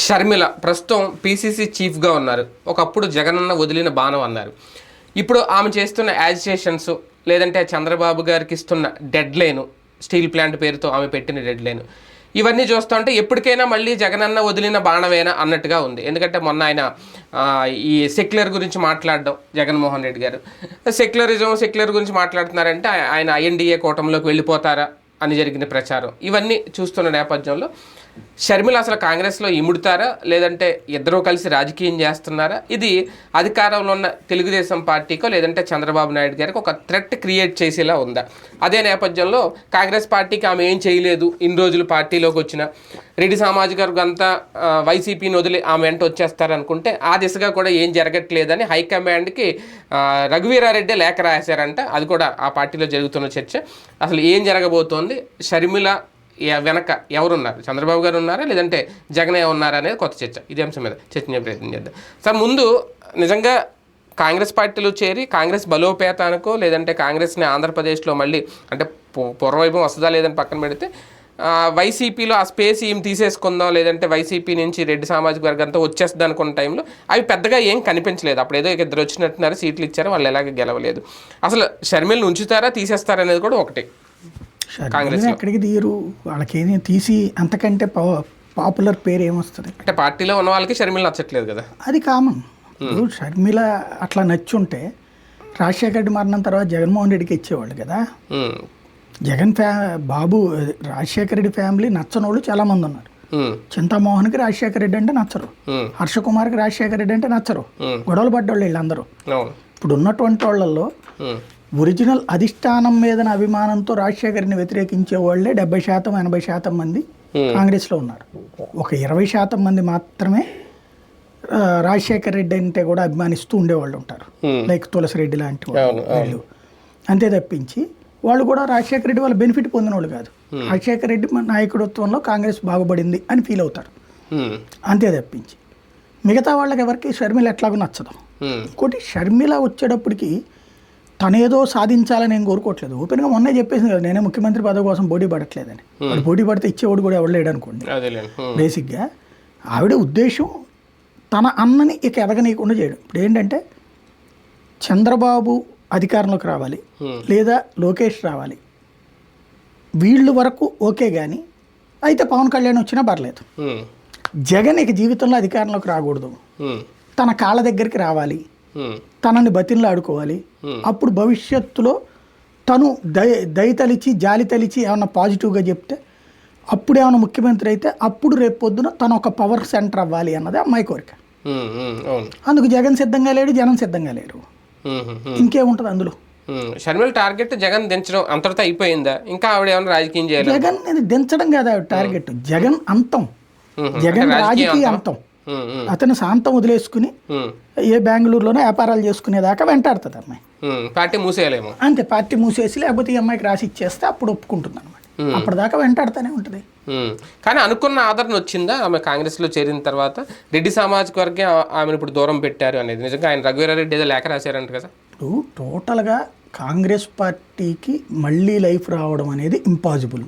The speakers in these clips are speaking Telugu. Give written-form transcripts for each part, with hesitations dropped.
షర్మిల ప్రస్తుతం పీసీసీ చీఫ్గా ఉన్నారు. ఒకప్పుడు జగనన్న వదిలిన బాణం అన్నారు. ఇప్పుడు ఆమె చేస్తున్న యాజిటేషన్స్ లేదంటే చంద్రబాబు గారికి ఇస్తున్న డెడ్ లైను, స్టీల్ ప్లాంట్ పేరుతో ఆమె పెట్టిన డెడ్ లైను, ఇవన్నీ చూస్తుంటే ఎప్పటికైనా మళ్ళీ జగనన్న వదిలిన బాణమేనా అన్నట్టుగా ఉంది. ఎందుకంటే మొన్న ఆయన ఈ సెక్యులర్ గురించి మాట్లాడడం, జగన్మోహన్ రెడ్డి గారు సెక్యులర్ గురించి మాట్లాడుతున్నారంటే ఆయన ఐఎన్డీఏ కూటమిలోకి వెళ్ళిపోతారా అని జరిగిన ప్రచారం, ఇవన్నీ చూస్తున్న నేపథ్యంలో షర్మిల అసలు కాంగ్రెస్లో ఇముడుతారా లేదంటే ఇద్దరూ కలిసి రాజకీయం చేస్తున్నారా? ఇది అధికారంలో ఉన్న తెలుగుదేశం పార్టీకో లేదంటే చంద్రబాబు నాయుడు గారికి ఒక థ్రెట్ క్రియేట్ చేసేలా ఉందా? అదే నేపథ్యంలో కాంగ్రెస్ పార్టీకి ఆమె ఏం చేయలేదు, ఇన్ని రోజులు పార్టీలోకి వచ్చిన రెడ్డి సామాజిక వర్గం అంతా వైసీపీని వదిలి ఆమె వెంట వచ్చేస్తారనుకుంటే ఆ దిశగా కూడా ఏం జరగట్లేదని హైకమాండ్కి రఘువీరారెడ్డి లేఖ రాశారంట. అది కూడా ఆ పార్టీలో జరుగుతున్న చర్చ. అసలు ఏం జరగబోతోంది, షర్మిల వెనక ఎవరున్నారు, చంద్రబాబు గారు ఉన్నారా లేదంటే జగన్ ఉన్నారా అనేది కొత్త చర్చ. ఇదే అంశం మీద చర్చించే ప్రయత్నం చేద్దాం. సార్, ముందు నిజంగా కాంగ్రెస్ పార్టీలో చేరి కాంగ్రెస్ బలోపేతానికో లేదంటే కాంగ్రెస్ని ఆంధ్రప్రదేశ్లో మళ్ళీ అంటే పూర్వవైభవం వస్తుందా లేదని పక్కన పెడితే వైసీపీలో ఆ స్పేస్ ఏం తీసేసుకుందాం లేదంటే వైసీపీ నుంచి రెడ్డి సామాజిక వర్గంతో వచ్చేస్తుంది అనుకున్న టైంలో అవి పెద్దగా ఏం కనిపించలేదు. అప్పుడు ఏదో ఇద్దరు వచ్చినట్టున్నారు, సీట్లు ఇచ్చారు, వాళ్ళు ఎలాగ గెలవలేదు. అసలు షర్మిలను ఉంచుతారా తీసేస్తారా అనేది కూడా ఒకటి. కాంగ్రెస్ ఎక్కడికి తీయరు, వాళ్ళకేమీ తీసి అంతకంటే పాపులర్ పేరు ఏమొస్తుంది అంటే పార్టీలో ఉన్న వాళ్ళకి షర్మిల నచ్చట్లేదు కదా, అది కామన్. షర్మిల అట్లా నచ్చుంటే రాజశేఖర రెడ్డి మరణం తర్వాత జగన్మోహన్ రెడ్డికి ఇచ్చేవాళ్ళు కదా. బాబు రాజశేఖర రెడ్డి ఫ్యామిలీ నచ్చని వాళ్ళు చాలా మంది ఉన్నారు. చింతామోహన్కి రాజశేఖర రెడ్డి అంటే నచ్చరు, హర్షకుమార్కి రాజశేఖర రెడ్డి అంటే నచ్చరు, గొడవలు పడ్డవాళ్ళు వీళ్ళందరూ. ఇప్పుడు ఉన్నటువంటి వాళ్ళల్లో ఒరిజినల్ అధిష్టానం మీద అభిమానంతో రాజశేఖర్ని వ్యతిరేకించే వాళ్ళే 70% 80% మంది కాంగ్రెస్లో ఉన్నారు. ఒక 20% మంది మాత్రమే రాజశేఖర్ రెడ్డి అంటే కూడా అభిమానిస్తూ ఉండేవాళ్ళు ఉంటారు, లైక్ తులసిరెడ్డి లాంటి వాళ్ళు. అంతే తప్పించి వాళ్ళు కూడా రాజశేఖర రెడ్డి వాళ్ళ బెనిఫిట్ పొందిన వాళ్ళు కాదు. రాజశేఖర రెడ్డి నాయకత్వంలో కాంగ్రెస్ బాగుపడింది అని ఫీల్ అవుతారు, అంతే తప్పించి మిగతా వాళ్ళకి ఎవరికి షర్మిల ఎట్లాగో నచ్చదు. ఇంకోటి, షర్మిల వచ్చేటప్పటికి తనేదో సాధించాలని నేను కోరుకోవట్లేదు. ఓపెన్గా మొన్నే చెప్పేసింది కదా, నేనే ముఖ్యమంత్రి పదవి కోసం పోటీ పడట్లేదని. వాడు పోటీ పడితే ఇచ్చేవాడు కూడా ఎవరు లేడు అనుకోండి. బేసిక్గా ఆవిడ ఉద్దేశం తన అన్నని ఇక ఎదగనీయకుండా చేయడం. ఇప్పుడు ఏంటంటే చంద్రబాబు అధికారంలోకి రావాలి లేదా లోకేష్ రావాలి, వీళ్ళు వరకు ఓకే, కానీ అయితే పవన్ కళ్యాణ్ వచ్చినా పర్లేదు. జగన్ ఇక జీవితంలో అధికారంలోకి రాకూడదు, తన కాళ్ళ దగ్గరికి రావాలి, తనని బతిన్లు ఆడుకోవాలి. అప్పుడు భవిష్యత్తులో తను దయతలిచి జాలి తలిచి ఏమన్నా పాజిటివ్గా చెప్తే అప్పుడు ఏమైనా ముఖ్యమంత్రి అయితే అప్పుడు రేపు పొద్దున తను ఒక పవర్ సెంటర్ అవ్వాలి అన్నది అమ్మాయి కోరిక. అందుకు జగన్ సిద్ధంగా లేడు, జనం సిద్ధంగా లేరు, ఇంకేముంటుంది అందులో. షర్మిల టార్గెట్ జగన్ దించడం అంతటితో అయిపోయిందా? ఇంకా ఆవిడ ఏమైనా రాజకీయం చేయాలి? జగన్ దించడం కాదు ఆవిడ టార్గెట్, జగన్ అంతం, జగన్ రాజకీయ అంతం. అతను శాంతం వదిలేసుకుని ఏ బెంగళూరులోనే వ్యాపారాలు చేసుకునేదాకా వెంటాడుతుంది అమ్మాయి. పార్టీ మూసేయాలేమో, అంతే, పార్టీ మూసేసి లేకపోతే ఈ అమ్మాయికి రాసి ఇచ్చేస్తే అప్పుడు ఒప్పుకుంటుంది అనమాట. అప్పటిదాకా వెంటాడుతూనే ఉంటుంది. కానీ అనుకున్న ఆదరణ వచ్చిందా ఆమె కాంగ్రెస్లో చేరిన తర్వాత? రెడ్డి సామాజిక వర్గం ఆమెను ఇప్పుడు దూరం పెట్టారు అనేది నిజంగా ఆయన రఘువీరారెడ్డి ఏదో లేఖ రాశారంట కదా. ఇప్పుడు టోటల్గా కాంగ్రెస్ పార్టీకి మళ్ళీ లైఫ్ రావడం అనేది ఇంపాసిబుల్.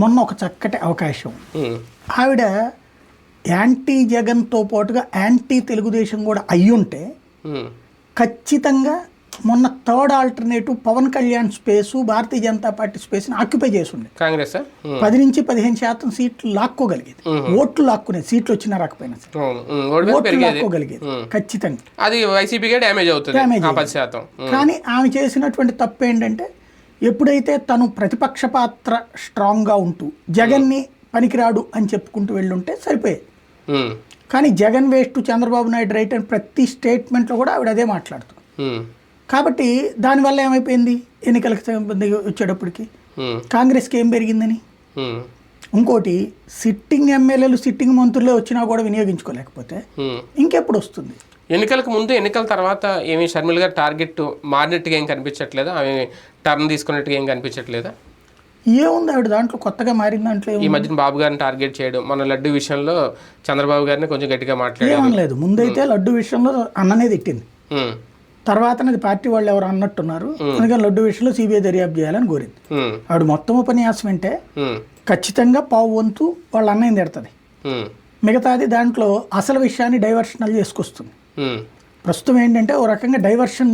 మొన్న ఒక చక్కటి అవకాశం, ఆవిడ యాంటీ జగన్తో పాటుగా యాంటీ తెలుగుదేశం కూడా అయ్యుంటే ఖచ్చితంగా మొన్న third alternative Pawan Kalyan space Bharatiya Janata party స్పేస్ని ఆక్యుపై చేస్తుండే. కాంగ్రెస్ 10 నుంచి 15% సీట్లు లాక్కోగలిగేది, ఓట్లు లాక్కునేది, సీట్లు వచ్చినా రాకపోయినా లాక్కోగలిగేది ఖచ్చితంగా. అది వైసీపీకే డ్యామేజ్ అవుతుంది. కానీ ఆమె చేసినటువంటి తప్పు ఏంటంటే ఎప్పుడైతే తను ప్రతిపక్ష పాత్ర స్ట్రాంగ్గా ఉంటూ జగన్ని పనికిరాడు అని చెప్పుకుంటూ వెళ్ళుంటే సరిపోయేది. కానీ జగన్ వేస్ట్, చంద్రబాబు నాయుడు రైట్ అని ప్రతి స్టేట్మెంట్లో కూడా ఆవిడ అదే మాట్లాడుతుంది. కాబట్టి దానివల్ల ఏమైపోయింది, ఎన్నికలకు వచ్చేటప్పటికి కాంగ్రెస్కి ఏం పెరిగిందని. ఇంకోటి, సిట్టింగ్ ఎమ్మెల్యేలు సిట్టింగ్ మంత్రులే వచ్చినా కూడా వినియోగించుకోలేకపోతే ఇంకెప్పుడు వస్తుంది? ఎన్నికలకు ముందు ఎన్నికల తర్వాత ఏమి షర్మిల గారు టార్గెట్ మారినట్టుగా ఏం కనిపించట్లేదా? ఆమె టర్న్ తీసుకున్నట్టుగా ఏం కనిపించట్లేదా? ఏముంది ఆవిడ దాంట్లో కొత్తగా మారిన దాంట్లో? ఈ మధ్యన బాబు గారిని టార్గెట్ చేయడం, మన లడ్డు విషయంలో చంద్రబాబు గారిని కొంచెం గట్టిగా మాట్లాడలేదు. ముందైతే లడ్డు విషయంలో అన్ననే తిట్టింది, తర్వాత అది పార్టీ వాళ్ళు ఎవరు అన్నట్టున్నారు, అందుకని లడ్డు విషయంలో సిబిఐ దర్యాప్తు చేయాలని కోరింది. ఆవిడ మొత్తం ఉపన్యాసం అంటే ఖచ్చితంగా పావు వంతు వాళ్ళ అన్నయ్య తిడుతుంది. మిగతాది దాంట్లో అసలు విషయాన్ని డైవర్షనల్ చేసుకొస్తుంది. ఉమ్, ప్రస్తుతం ఏంటంటే ఓ రకంగా డైవర్షన్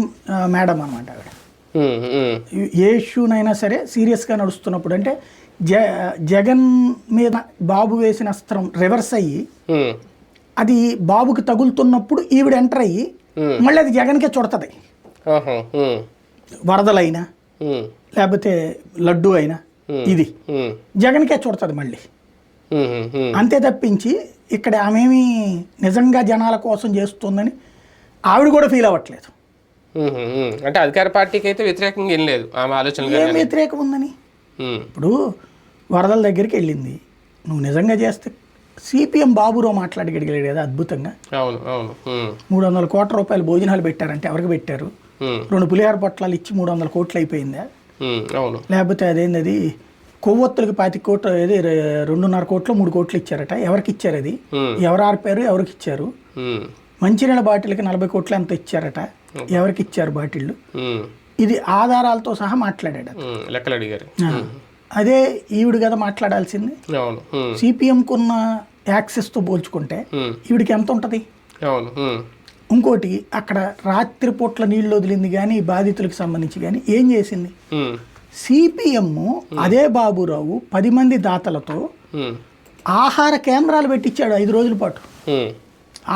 మేడం అనమాట ఆవిడ. ఏ ఇష్యూనైనా సరే సీరియస్గా నడుస్తున్నప్పుడు అంటే జగన్ మీద బాబు వేసిన అస్త్రం రివర్స్ అయ్యి అది బాబుకి తగులుతున్నప్పుడు ఈవిడ ఎంటర్ అయ్యి మళ్ళీ అది జగన్కే చుడతది. వరదలైనా లేకపోతే లడ్డు అయినా ఇది జగన్కే చుడతది మళ్ళీ. అంతే తప్పించి ఇక్కడ ఆమెమి నిజంగా జనాల కోసం చేస్తుందని ఆవిడ కూడా ఫీల్ అవ్వట్లేదు. అంటే అధికార పార్టీకి అయితే వ్యతిరేకంగా ఏం లేదు ఆమె ఆలోచన. ఏం వ్యతిరేకం ఉందని? ఇప్పుడు వరదల దగ్గరికి వెళ్ళింది, నువ్వు నిజంగా చేస్తే సిపిఎం బాబురావు మాట్లాడగలిగాడు కదా అద్భుతంగా. అవును అవును. 300 కోట్ల రూపాయలు భోజనాలు పెట్టారంటే ఎవరికి పెట్టారు? 2 పులిహార పొట్లాలు ఇచ్చి 300 కోట్లు అయిపోయిందా? అవును. లేకపోతే అదేంది కొవ్వొత్తులకి 25 కోట్లు, ఏది 2.5 కోట్లు 3 కోట్లు ఇచ్చారట. ఎవరికి ఇచ్చారు? అది ఎవరు ఆర్పారు? ఎవరికి ఇచ్చారు? మంచినీళ్ళ బాటిల్కి 40 కోట్లు ఎంత ఇచ్చారట. ఎవరికి ఇచ్చారు బాటిళ్ళు? ఇది ఆధారాలతో సహా మాట్లాడాడు, లెక్కలు అడిగారు. అదే ఈవిడ కదా మాట్లాడాల్సింది. సిపిఎంకు ఉన్న యాక్సెస్తో పోల్చుకుంటే ఈవిడికి ఎంత ఉంటుంది? ఇంకోటి అక్కడ రాత్రిపూట్ల నీళ్లు వదిలింది కానీ బాధితులకు సంబంధించి కానీ ఏం చేసింది? సిపిఎం అదే బాబురావు 10 మంది దాతలతో ఆహార కేంద్రాలు పెట్టించాడు 5 రోజుల పాటు.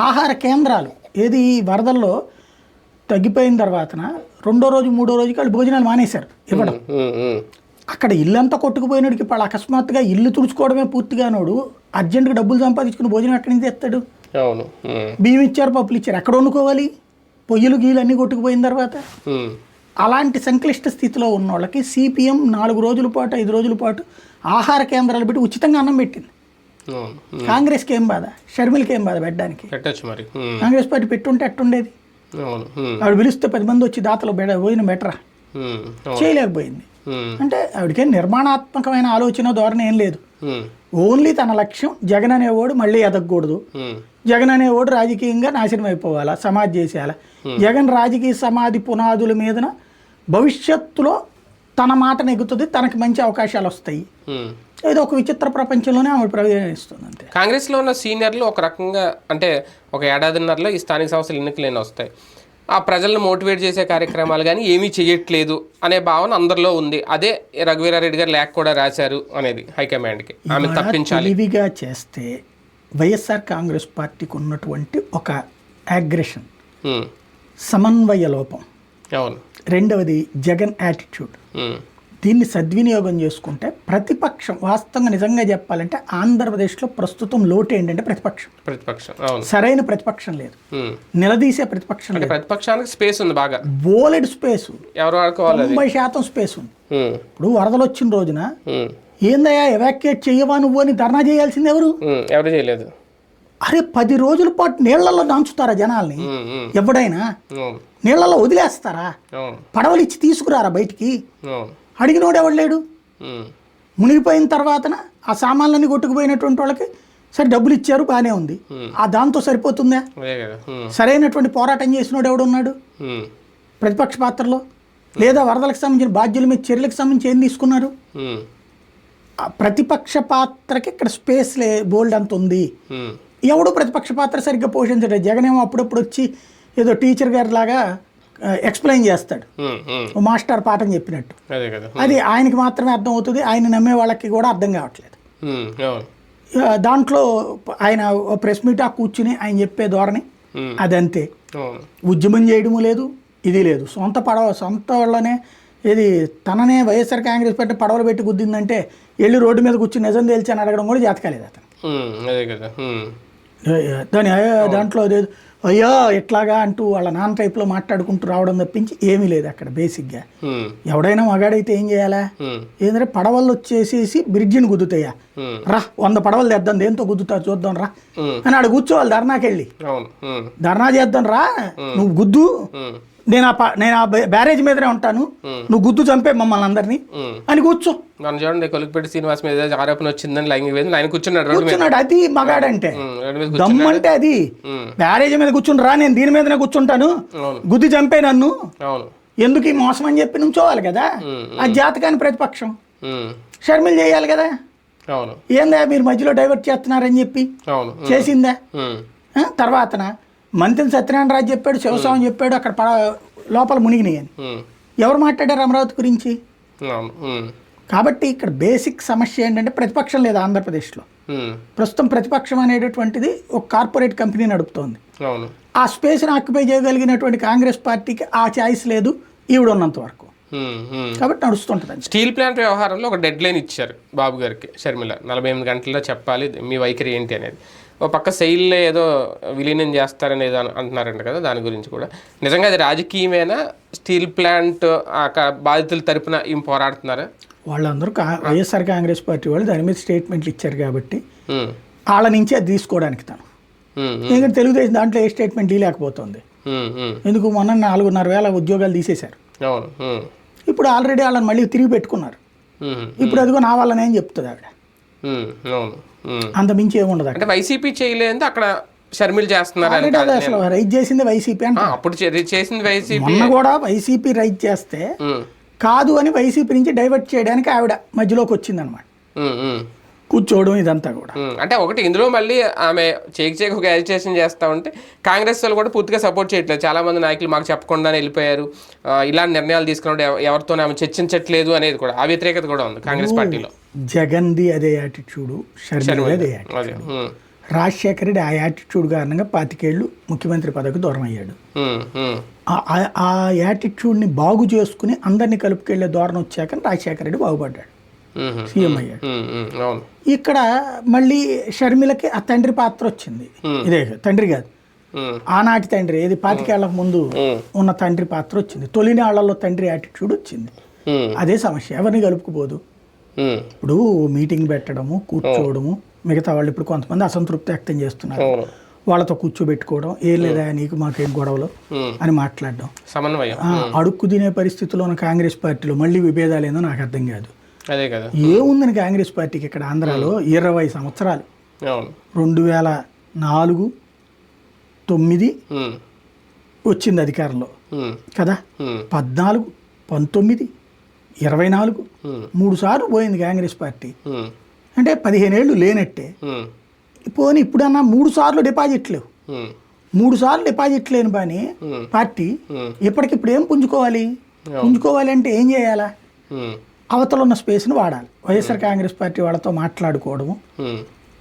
ఆహార కేంద్రాలు ఏది వరదల్లో తగ్గిపోయిన తర్వాత 2వ రోజు 3వ రోజుకి వాళ్ళు భోజనాలు మానేశారు ఇవ్వడం. అక్కడ ఇల్లంతా కొట్టుకుపోయినాడికి ఇప్పుడు అకస్మాత్తుగా ఇల్లు తుడుచుకోవడమే పూర్తిగానోడు అర్జెంటుగా డబ్బులు సంపాదించుకుని భోజనం ఎక్కడి నుంచి తెస్తాడు? బియ్యం ఇచ్చారు, పప్పులు ఇచ్చారు, ఎక్కడ వండుకోవాలి? పొయ్యిలు గీలు అన్నీ కొట్టుకుపోయిన తర్వాత. అలాంటి సంక్లిష్ట స్థితిలో ఉన్న వాళ్ళకి సిపిఎం 4 రోజుల పాటు 5 రోజుల పాటు ఆహార కేంద్రాలు పెట్టి ఉచితంగా అన్నం పెట్టింది. కాంగ్రెస్కి ఏం బాధ? షర్మిలకి ఏం బాధ పెట్టడానికి? కాంగ్రెస్ పార్టీ పెట్టుంటే ఎట్టుండేది? ఆవిడ పిలిస్తే 10 మంది వచ్చి దాతలు పోయిన బెటరా? చేయలేకపోయింది. అంటే ఆవిడకేం నిర్మాణాత్మకమైన ఆలోచన ధోరణి ఏం లేదు. ఓన్లీ తన లక్ష్యం జగన్ అనేవాడు మళ్ళీ ఎదగకూడదు, జగన్ అనేవాడు రాజకీయంగా నాశనం అయిపోవాలా, సమాధి చేసేయాలా. జగన్ రాజకీయ సమాధి పునాదుల మీదన భవిష్యత్తులో తన మాట నెగ్గుతుంది, తనకి మంచి అవకాశాలు వస్తాయి. ఏదో ఒక విచిత్ర ప్రపంచంలోనే ఆవిడ ప్రవేశిస్తుంది అంతే. కాంగ్రెస్లో ఉన్న సీనియర్లు ఒక రకంగా అంటే ఒక ఏడాదిన్నరలో ఈ స్థానిక సంస్థల ఎన్నికలు వస్తాయి, ఆ ప్రజలను మోటివేట్ చేసే కార్యక్రమాలు కానీ ఏమీ చేయట్లేదు అనే భావన అందరిలో ఉంది. అదే రఘువీరారెడ్డి గారు లేఖ కూడా రాశారు అనేది హైకమాండ్కి, ఆమె తప్పించాలి. తెలివిగా చేస్తే వైఎస్ఆర్ కాంగ్రెస్ పార్టీకి ఉన్నటువంటి ఒక అగ్రెషన్, సమన్వయ లోపం, రెండవది జగన్ యాటిట్యూడ్, దీన్ని సద్వినియోగం చేసుకుంటే ప్రతిపక్షం వాస్తవంగా నిజంగా చెప్పాలంటే ఆంధ్రప్రదేశ్లో ప్రస్తుతం లోటు ఏంటంటే ప్రతిపక్షం. సరైన ప్రతిపక్షం లేదు, నిలదీసే ప్రతిపక్షం లేదు. ప్రతిపక్షానికి స్పేస్ ఉంది, బాగా బోలెడ్ స్పేస్, 90% స్పేస్ ఉంది. ఇప్పుడు వరదలు వచ్చిన రోజున ఏందయ్యా ఎవాక్యుయేట్ చెయ్యవా నువ్వు అని ధర్నా చేయాల్సింది ఎవరు చేయలేదు. అరే 10 రోజుల పాటు నీళ్లలో దాంచుతారా జనాల్ని? ఎవడైనా నీళ్లలో వదిలేస్తారా? పడవలు ఇచ్చి తీసుకురారా బయటికి? అడిగినోడు ఎవడు లేడు. మునిగిపోయిన తర్వాత ఆ సామాన్లన్నీ కొట్టుకుపోయినటువంటి వాళ్ళకి సరే డబ్బులు ఇచ్చారు, బాగానే ఉంది. ఆ దాంతో సరిపోతుందా? సరైనటువంటి పోరాటం చేసినోడు ఎవడున్నాడు ప్రతిపక్ష పాత్రలో? లేదా వరదలకు సంబంధించిన బాధ్యుల మీద చర్యలకు సంబంధించి ఏం తీసుకున్నారు? ప్రతిపక్ష పాత్రకి ఇక్కడ స్పేస్ బోల్డ్ అంత ఉంది. ఎవడు ప్రతిపక్ష పాత్ర సరిగ్గా పోషించడం. జగన్ ఏమో అప్పుడప్పుడు వచ్చి ఏదో టీచర్ గారి లాగా ఎక్స్ప్లెయిన్ చేస్తాడు, మాస్టర్ పాఠం చెప్పినట్టు. అది ఆయనకి మాత్రమే అర్థం అవుతుంది, ఆయన నమ్మే వాళ్ళకి కూడా అర్థం కావట్లేదు. దాంట్లో ఆయన ప్రెస్ మీట్ కూర్చుని ఆయన చెప్పే ధోరణి అదంతే. ఉద్యమం చేయడము లేదు, ఇది లేదు. సొంత వాళ్ళనే ఇది తననే వైఎస్ఆర్ కాంగ్రెస్ పార్టీ పడవలు పెట్టి గుద్దిందంటే వెళ్ళి రోడ్డు మీద కూర్చుని నిజం తేల్చి అని అడగడం కూడా జాతకాలేదు అతను. దాంట్లో అయ్యా ఎట్లాగా అంటూ వాళ్ళ నాన్న టైప్లో మాట్లాడుకుంటూ రావడం తప్పించి ఏమీ లేదు అక్కడ. బేసిక్గా ఎవడైనా మగాడైతే ఏం చేయాలా? ఏంటంటే పడవలు వచ్చేసేసి బ్రిడ్జిని గుద్దుతాయా, రా 100 పడవలు తెద్దాం, దేంతో గుద్దుతా చూద్దాం రా అని ఆడ కూర్చోవాలి. ధర్నాకెళ్ళి ధర్నా చేద్దాం రా, నువ్వు గుద్దు, నేను ఆ బ్యారేజ్ మీదనే ఉంటాను, నువ్వు గుద్దు చంపే మమ్మల్ని అందరినీ అని కూర్చో. చూడండి కొలిక్పేట శ్రీనివాస్ మీద ఆరోపణ వచ్చిందని ఆయన కూర్చున్నాడు. అది మగాడంటే, దమ్మంటే అది. బ్యారేజ్ మీద కూర్చుని రా, నేను దీని మీదనే కూర్చుంటాను, గుద్ది చంపే నన్ను, ఎందుకు ఈ మోసం అని చెప్పి నుంచోవాలి కదా. ఆ జాతకాన్ని ప్రతిపక్షం షర్మిల చేయాలి కదా. అవును ఏందా మీరు మధ్యలో డైవర్ట్ చేస్తున్నారని చెప్పి అవును చేసిందా. తర్వాతన మంత్రి సత్యనారాయణ రాజు చెప్పాడు, శివస్వామి చెప్పాడు అక్కడ లోపల మునిగినాయి అని. ఎవరు మాట్లాడారు అమరావతి గురించి? కాబట్టి ఇక్కడ బేసిక్ సమస్య ఏంటంటే ప్రతిపక్షం లేదు ఆంధ్రప్రదేశ్లో. ప్రస్తుతం ప్రతిపక్షం అనేటటువంటిది ఒక కార్పొరేట్ కంపెనీ నడుపుతోంది. ఆ స్పేస్ని ఆక్యుపై చేయగలిగినటువంటి కాంగ్రెస్ పార్టీకి ఆ ఛాయిస్ లేదు ఈవిడ ఉన్నంత వరకు. కాబట్టి నడుస్తుంటుంది. స్టీల్ ప్లాంట్ వ్యవహారంలో ఒక డెడ్ లైన్ ఇచ్చారు బాబు గారికి షర్మిల, 48 గంటల్లో చెప్పాలి మీ వైఖరి ఏంటి అనేది. ఒక పక్క శైలిలో ఏదో విలీనం చేస్తారని ఏదో అంటున్నారంట కదా, దాని గురించి కూడా నిజంగా అది రాజకీయమేనా? స్టీల్ ప్లాంట్ బాధితుల తరపున ఏం పోరాడుతున్నారా? వాళ్ళందరూ వైఎస్ఆర్ కాంగ్రెస్ పార్టీ వాళ్ళు దాని మీద స్టేట్మెంట్లు ఇచ్చారు కాబట్టి వాళ్ళ నుంచి అది తీసుకోవడానికి తను. ఎందుకంటే తెలుగుదేశం దాంట్లో ఏ స్టేట్మెంట్ లేకపోతుంది. ఎందుకు మొన్న 4,500,000 ఉద్యోగాలు తీసేశారు. ఇప్పుడు ఆల్రెడీ వాళ్ళని మళ్ళీ తిరిగి పెట్టుకున్నారు. ఇప్పుడు అదిగో నా వల్లనే అని చెప్తుంది ఆవిడ. అంత మించి ఏముండదు. అంటే వైసీపీ చేయలేదు, అక్కడ షర్మిల చేస్తున్నారు. అసలు రైజ్ చేసింది వైసీపీ అంటే అప్పుడు చేసింది వైసీపీ. మొన్న కూడా వైసీపీ రైజ్ చేస్తే కాదు అని వైసీపీ నుంచి డైవర్ట్ చేయడానికి ఆవిడ మధ్యలోకి వచ్చిందనమాట, కూర్చోవడం ఇదంతా కూడా. అంటే ఒకటి ఇందులో మళ్ళీ ఆమె చేకి ఒక అజిటేషన్ చేస్తా ఉంటే కాంగ్రెస్ వాళ్ళు కూడా పూర్తిగా సపోర్ట్ చేయట్లేదు. చాలా మంది నాయకులు మాకు చెప్పకుండానే వెళ్ళిపోయారు, ఇలాంటి నిర్ణయాలు తీసుకున్నప్పుడు ఎవరితో ఆమె చర్చించట్లేదు అనేది కూడా ఆ వ్యతిరేకత కూడా ఉంది కాంగ్రెస్ పార్టీలో. జగన్ది అదే యాటిట్యూడ్, షర్మిల అదే యాటిట్యూడ్. రాజశేఖర రెడ్డి ఆ యాటిట్యూడ్ కారణంగా 25 ఏళ్ళు ముఖ్యమంత్రి పదవికి దూరం అయ్యాడు. ఆ యాటిట్యూడ్ని బాగు చేసుకుని అందరినీ కలుపుకెళ్లే ధోరణి వచ్చాక రాజశేఖర రెడ్డి బాగుపడ్డాడు, సీఎం అయ్యాడు. ఇక్కడ మళ్ళీ షర్మిలకి ఆ తండ్రి పాత్ర వచ్చింది. ఇదే తండ్రి కాదు, ఆనాటి తండ్రి, ఏది 25 ఏళ్లకు ముందు ఉన్న తండ్రి పాత్ర వచ్చింది. తొలినాళ్లలో తండ్రి యాటిట్యూడ్ వచ్చింది. అదే సమస్య, ఎవరిని కలుపుకుపోదు. ఇప్పుడు మీటింగ్ పెట్టడము, కూర్చోవడము, మిగతా వాళ్ళు ఇప్పుడు కొంతమంది అసంతృప్తి వ్యక్తం చేస్తున్నారు, వాళ్ళతో కూర్చోబెట్టుకోవడం, ఏం లేదా నీకు మాకేం గొడవలు అని మాట్లాడడం, అడుక్కు తినే పరిస్థితిలో ఉన్న కాంగ్రెస్ పార్టీలో మళ్ళీ విభేదాలు ఏందో నాకు అర్థం కాదు. ఏముందని కాంగ్రెస్ పార్టీకి ఇక్కడ ఆంధ్రాలో 20 సంవత్సరాలు, 2004, 2009 వచ్చింది అధికారంలో కదా, 14, 19, 24 3 సార్లు పోయింది కాంగ్రెస్ పార్టీ. అంటే 15 ఏళ్ళు లేనట్టే. పోనీ ఇప్పుడన్నా 3 సార్లు డిపాజిట్ లేవు, 3 సార్లు డిపాజిట్ లేని పని పార్టీ ఇప్పటికిప్పుడు ఏం పుంజుకోవాలి అంటే ఏం చేయాలా? అవతల ఉన్న స్పేస్ని వాడాలి. వైఎస్ఆర్ కాంగ్రెస్ పార్టీ వాళ్ళతో మాట్లాడుకోవడము,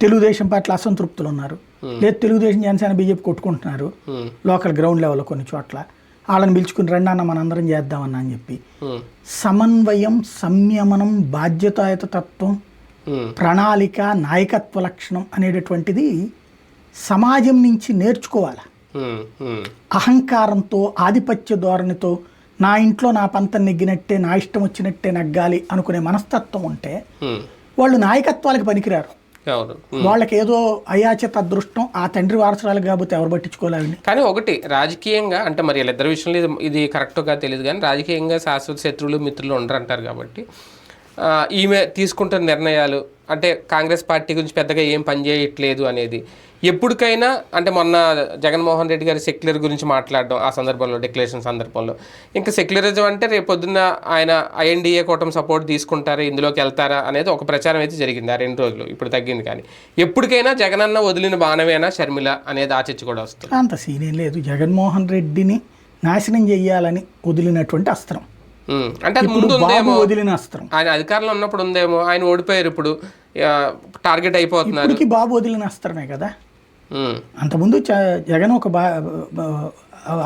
తెలుగుదేశం పార్టీలో అసంతృప్తులు ఉన్నారు, లేదు తెలుగుదేశం, జనసేన, బీజేపీ కొట్టుకుంటున్నారు లోకల్ గ్రౌండ్ లెవెల్లో కొన్ని చోట్ల, వాళ్ళని పిలుచుకుని రండి అన్న మనందరం చేద్దామన్నా అని చెప్పి సమన్వయం, సంయమనం, బాధ్యతాయుత తత్వం, ప్రణాళిక, నాయకత్వ లక్షణం అనేటటువంటిది సమాజం నుంచి నేర్చుకోవాలి. అహంకారంతో, ఆధిపత్య ధోరణితో నా ఇంట్లో నా పంతం నెగ్గినట్టే, నా ఇష్టం వచ్చినట్టే నెగ్గాలి అనుకునే మనస్తత్వం ఉంటే వాళ్ళు నాయకత్వాలకు పనికిరారు. వాళ్ళకి ఏదో అయాచిత అదృష్టం, ఆ తండ్రి వారసురాలు కాబట్టి ఎవరు పట్టించుకోలేని. కానీ ఒకటి రాజకీయంగా అంటే మరి వీళ్ళిద్దరి విషయంలో ఇది కరెక్ట్గా తెలియదు, కానీ రాజకీయంగా శాశ్వత శత్రువులు మిత్రులు ఉండరు అంటారు. కాబట్టి ఈమె తీసుకుంటున్న నిర్ణయాలు అంటే కాంగ్రెస్ పార్టీ గురించి పెద్దగా ఏం పనిచేయట్లేదు అనేది ఎప్పటికైనా, అంటే మొన్న జగన్మోహన్ రెడ్డి గారి సెక్యులర్ గురించి మాట్లాడడం ఆ సందర్భంలో, డిక్లరేషన్ సందర్భంలో, ఇంకా సెక్యులరిజం అంటే రేపు పొద్దున్న ఆయన ఐఎన్డీఏ కూటమి సపోర్ట్ తీసుకుంటారా, ఇందులోకి వెళ్తారా అనేది ఒక ప్రచారం అయితే జరిగింది ఆ 2 రోజులు. ఇప్పుడు తగ్గింది. కానీ ఎప్పటికైనా జగనన్న వదిలిన బాణమేనా షర్మిల అనేది ఆ చర్చ కూడా వస్తుంది. అంత సీన్ ఏం లేదు. జగన్మోహన్ రెడ్డిని నాశనం చెయ్యాలని వదిలినటువంటి అస్త్రం, అంటే అది ముందు ఉందేమో, వదిలిన అస్త్రం ఆయన అధికారంలో ఉన్నప్పుడు ఉందేమో, ఆయన ఓడిపోయారు, ఇప్పుడు టార్గెట్ అయిపోతున్నారు. బాబు వదిలిన అస్త్రమే కదా. అంతకుముందు జగన్ ఒక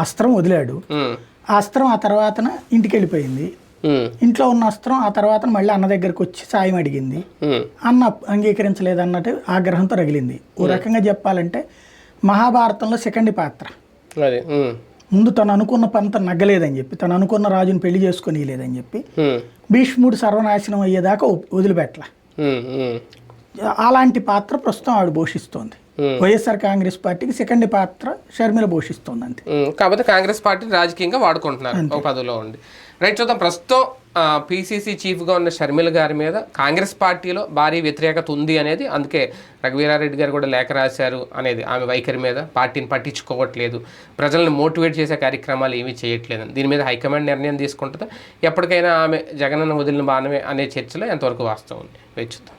అస్త్రం వదిలాడు, ఆ అస్త్రం ఆ తర్వాతన ఇంటికి వెళ్ళిపోయింది. ఇంట్లో ఉన్న అస్త్రం ఆ తర్వాత మళ్ళీ అన్న దగ్గరకు వచ్చి సాయం అడిగింది, అన్న అంగీకరించలేదు అన్నట్టు ఆగ్రహంతో రగిలింది. ఓ రకంగా చెప్పాలంటే మహాభారతంలో సెకండ్ పాత్ర. ముందు తను అనుకున్న పంత నగ్గలేదని చెప్పి, తను అనుకున్న రాజుని పెళ్లి చేసుకుని లేదని చెప్పి భీష్ముడు సర్వనాశనం అయ్యేదాకా వదిలిపెట్టల. అలాంటి పాత్ర ప్రస్తుతం ఆవిడ పోషిస్తోంది. వైఎస్ఆర్ కాంగ్రెస్ పార్టీకి సెకండ్ పాత్ర షర్మిల పోషిస్తోంది అంతే. కాకపోతే కాంగ్రెస్ పార్టీని రాజకీయంగా వాడుకుంటున్నారు ఒక పదవిలో ఉండి. రైట్, చూద్దాం. ప్రస్తుతం పీసీసీ చీఫ్గా ఉన్న షర్మిల గారి మీద కాంగ్రెస్ పార్టీలో భారీ వ్యతిరేకత ఉంది అనేది, అందుకే రఘువీరారెడ్డి గారు కూడా లేఖ రాశారు అనేది ఆమె వైఖరి మీద. పార్టీని పట్టించుకోవట్లేదు, ప్రజలను మోటివేట్ చేసే కార్యక్రమాలు ఏమీ చేయట్లేదు. దీని మీద హైకమాండ్ నిర్ణయం తీసుకుంటుందా, ఎప్పటికైనా ఆమె జగనన్న వదిలిన బాణమే అనే చర్చలో ఎంతవరకు వాస్తవం ఉంది వేచి చూద్దాం.